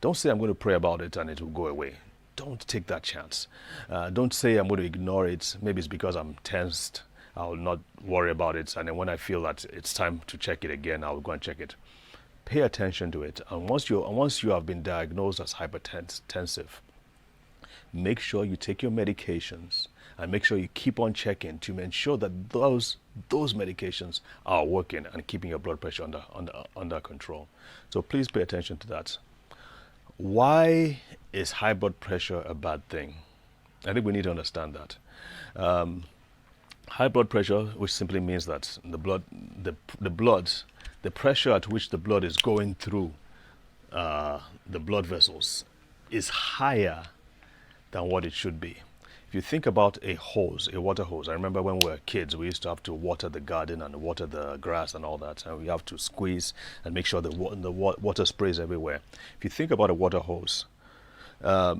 Don't say I'm going to pray about it and it will go away. Don't take that chance. Don't say I'm going to ignore it. Maybe it's because I'm tensed. I'll not worry about it. And then when I feel that it's time to check it again, I'll go and check it. Pay attention to it. And once you have been diagnosed as hypertensive, make sure you take your medications and make sure you keep on checking to ensure that those medications are working and keeping your blood pressure under control. So please pay attention to that. Why is high blood pressure a bad thing? I think we need to understand that. High blood pressure, which simply means that the pressure at which the blood is going through the blood vessels is higher than what it should be. If you think about a water hose, I remember when we were kids, we used to have to water the garden and water the grass and all that, and we have to squeeze and make sure the water sprays everywhere. If you think about a water hose, the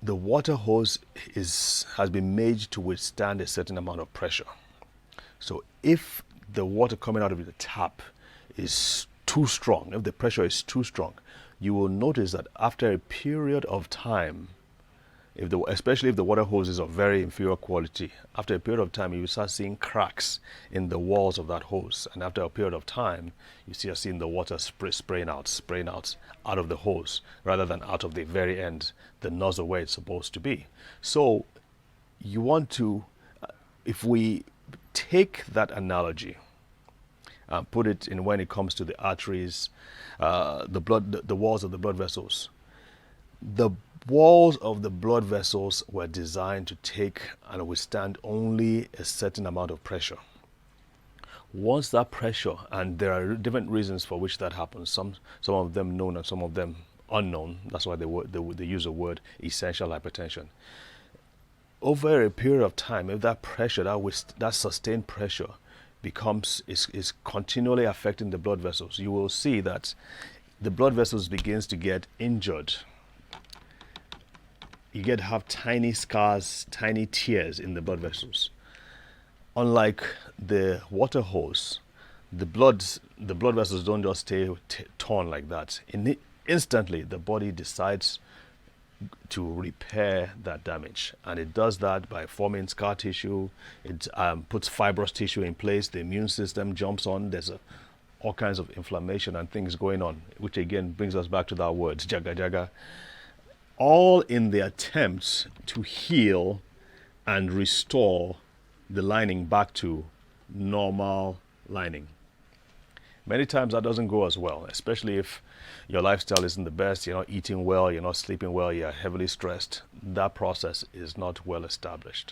water hose has been made to withstand a certain amount of pressure. So if the water coming out of the tap is too strong, if the pressure is too strong, you will notice that after a period of time, especially if the water hose is of very inferior quality, after a period of time you will start seeing cracks in the walls of that hose, and after a period of time you start seeing the water spraying out of the hose rather than out of the very end, the nozzle where it's supposed to be. So you want to, if we take that analogy and put it in when it comes to the arteries, the walls of the blood vessels, the walls of the blood vessels were designed to take and withstand only a certain amount of pressure. Once that pressure, and there are different reasons for which that happens, some of them known and some of them unknown, that's why they use the word essential hypertension. Over a period of time, if that pressure, that sustained pressure is continually affecting the blood vessels, you will see that the blood vessels begins to get injured. You get to have tiny scars, tiny tears in the blood vessels. Unlike the water hose, the blood vessels don't just stay torn like that. Instantly, the body decides to repair that damage, and it does that by forming scar tissue. It puts fibrous tissue in place. The immune system jumps on. There's all kinds of inflammation and things going on, which again brings us back to that word, jaga jaga. All in the attempt to heal and restore the lining back to normal lining. Many times that doesn't go as well, especially if your lifestyle isn't the best, you're not eating well, you're not sleeping well, you're heavily stressed. That process is not well established.